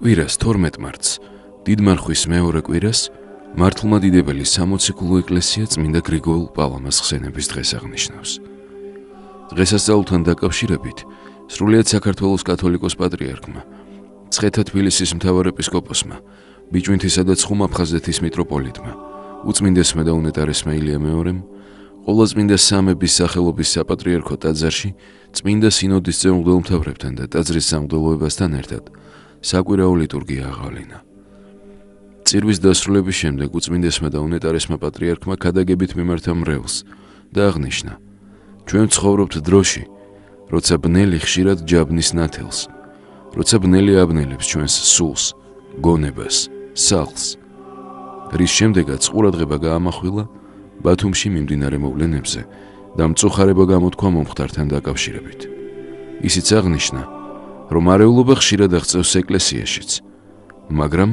კვირას 12 მარტს, დიდმარხვის მეორე კვირას, მართლმადიდებელი სამოციქულო ეკლესია წმინდა გრიგოლ პალამას ხსენების დღეს აღნიშნავს. დღესასწაულთან დაკავშირებით, სრულიად საქართველოს კათოლიკოს პატრიარქმა, მცხეთა თბილისის მთავარეპისკოპოსმა, ბიჭვინთისა და ცხუმ-აფხაზეთის მიტროპოლიტმა, უწმინდესმა და უნეტარესმა ილია მეორემ, ყოლაწმინდა სამების სახელობის საპატრიარქო ტაძარში წმინდა სინოდის მღვდელმთავრებთან და ტაძრის სამღვდელოებასთან ერთად საკვირაო ლიტურგია აღავლინა. წირვის დასრულების შემდეგ უწმინდესმა და უნეტარესმა პატრიარქმა ქადაგებით მიმართა მრევლს და აღნიშნა: ჩვენ ვცხოვრობთ დროში, როცა ბნელი ხშირად ჯაბნის ნათელს, როცა ბნელი აბნელებს ჩვენს სულს, გონებას, სახლს, რის შემდეგაც ყურადღება გაამახვილა ბათუმში მიმდინარე მოვლენებზე და მწუხარება გამოთქვა მომხდართან დაკავშირებით. ისიც აღნიშნა, რომ არეულობა ხშირად აღწევს ეკლესიაშიც, მაგრამ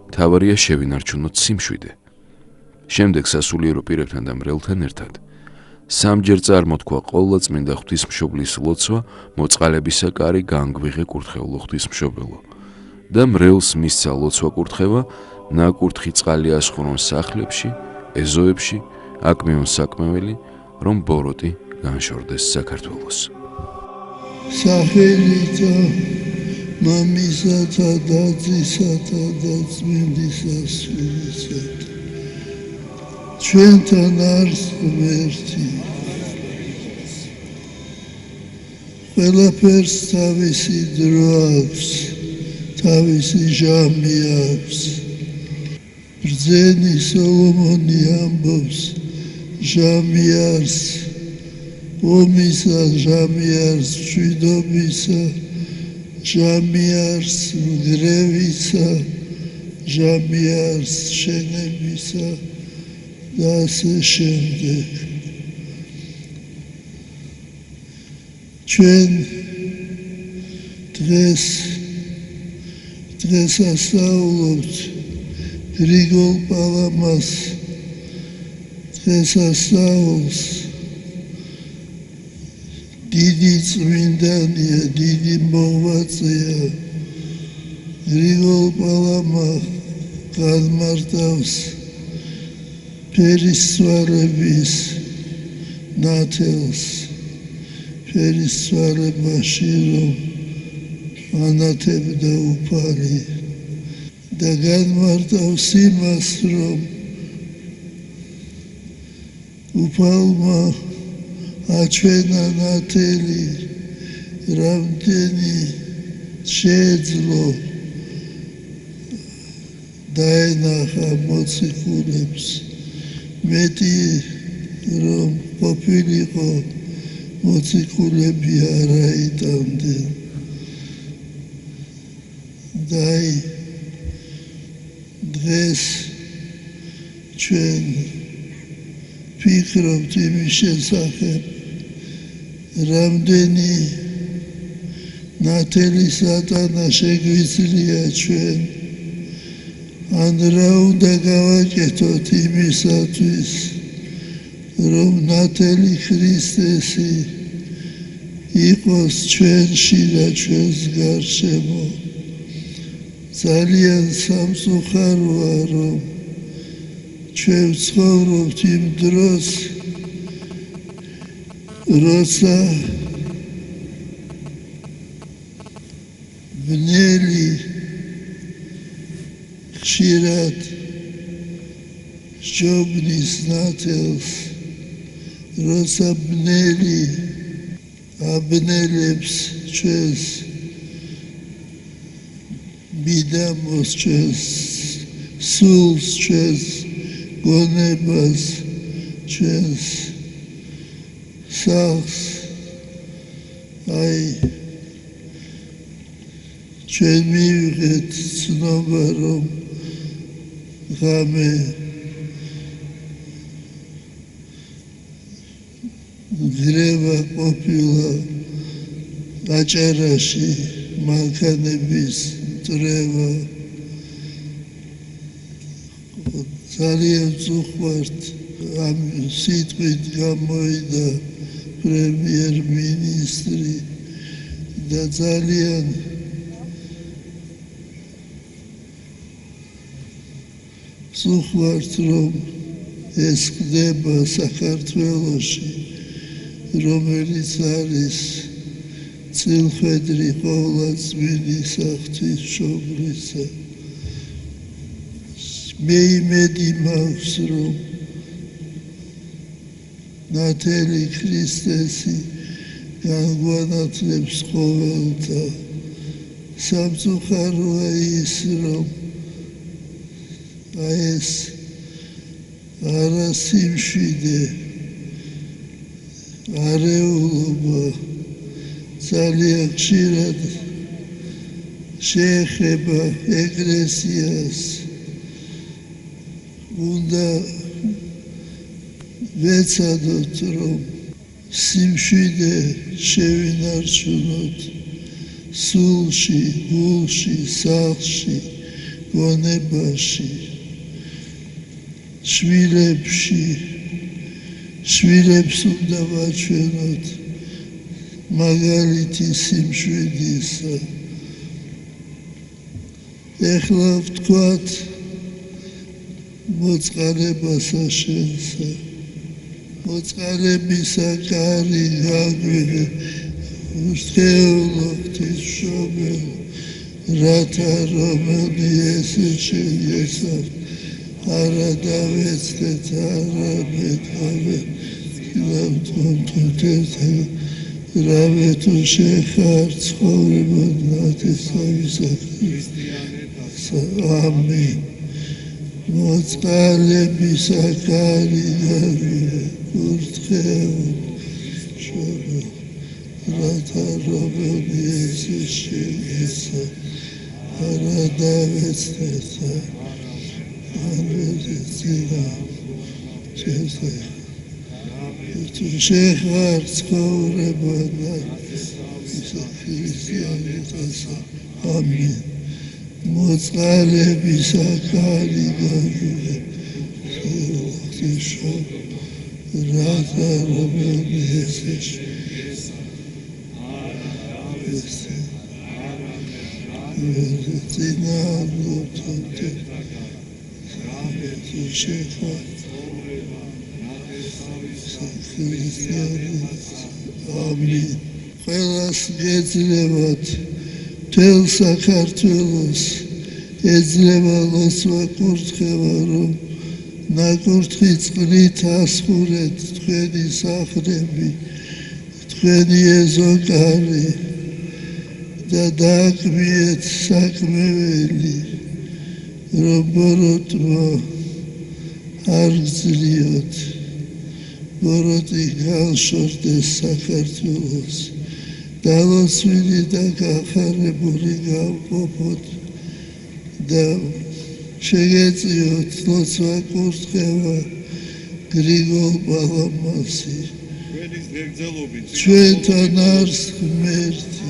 მთავარია შევინარჩუნოთ სიმშვიდე. შემდეგ სასულიერო პირებთან და მრევლთან ერთად სამჯერ წარმოთქვა ყოვლადწმინდა ღვთისმშობლის ლოცვა მოწყალებისა კარი განგვიღე კურთხეულო ღვთისმშობელო და მრევლს მისცა ლოცვა კურთხევა ნაკურთხი წყალი ასხურონ სახლებში, ეზოებში, აქ მიონ საკმეველი, რომ ბოროტი განშორდეს საქართველოს. სახელითა მამისათა და ძისათა და წმინდისა სულისათა ჩვენთან არის ღმერთი. ყველაფერს თავისი დრო აქვს, თავისი ჟამი აქვს. ბრძენი სოლომონი ამბობს, ჟამი არის ომისა, ჟამი არის მშვიდობისა, ჟამი არის მგრევისა, ჟამი არის შენებისა და ასე შემდეგ. ჩვენ დღესასწაულობთ გრიგოლ პალამას დღესასწაულს. დიდი წმინდანია, დიდი მოღვაწეა. გრიგოლ პალამა განმარტავს ფერისცვალების ნათელს, ფერისცვალებაში რომ ანათებდა უფალი და განმარტავს იმას, რომ უფალმა აჩვენა ნათელი, რამდენი შეეძლო დაენახა მოციქულებს, მეტი რომ ყოფილიყო მოციქულები არ აიტანდნენ. და დღეს ჩვენ ვფიქრობთ იმის შესახებ, რამდენი ნათელი სატანა შეგვიძლია ჩვენ, ან რა უნდა გავაკეთოთ იმისათვის, რომ ნათელი ქრისტესი იყოს ჩვენში და ჩვენს გარშემო. ძალიან სამწუხაროა, რომ ჩვენ ვცხოვრობთ იმ დროს, როცა ბნელი ხშირად სჯობნის ნათელს, როცა ბნელი აბნელებს ჩვენს მიდამოს, ჩვენს სულს, ჩვენს გონებას, ჩვენს სახლს. ჩვენ მივიღეთ ცნობა, რომ ღამე გრევა ყოფილა აჭარაში, მანქანების მტრევა. ძალიან ვწუხართ, ამ სიტყვით გამოვიდა პრემიერ-მინისტრი და ძალიან წუხвართ რომ ეს ხდება საქართველოში რომელიც არის წილხვედრი ყოვლადწმინისა ღვთისმშობლისა მე იმედი მაქვს რომ ნათელი ქრისტესი განგვანათლებს ყოველთა სამწუხაროა ის რომ ეს არასიმშვიდე არეულობა ძალიან ხშირად შეეხება ეკლესიას უნდა ვეცადოთ რომ სიმშვიდე შევინარჩუნოთ სულში, გულში, სახლში, გონებაში, შვილებს უნდა ვაჩვენოთ მაგალითი სიმშვიდისა. ეხლა ვთქვათ მოწყალებასა შენსა, მოწყალებისა კარი გაგვიღე უსწეულო ღვთისმშობელი, რათა რომელი ესე შეიესახ არა დავეცდეთ, არამედ რავე თუ შეხარ ცხოვრებად ნათესავისა ქრისტიანებისა. ამინ. მოწყალებისა კარი გაგვიღე ურთქეულ რათა რომელი ესე შეიესახ არა დავეცდეთ, თუ შეხარ ცხოვრებად ნათესავისა ქრისტიანებისა. ამინ. მოწყალებისა კარი გაგვიღე ღვთისმშობელი, რათა რომელი ესე შეიესახ ამინ. ყველას გეძლევათ მთელ საქართველოს ეძლევა ლოცვა კურთხევა რომ ნაკურთხი წყლით ასხურეთ თქვენი სახლები, თქვენი ეზოკარი და დააკვიეთ საქმეველი რომ ბოროტმა არ გძლიოთ, ბოროტი განშორდეს საქართველოს, დალოცვილი და გახარებული გავყოფოთ და შეგეწიოთ ლოცვა კურთხევა გრიგოლ პალამასი ჩვენთან არს ღმერთი.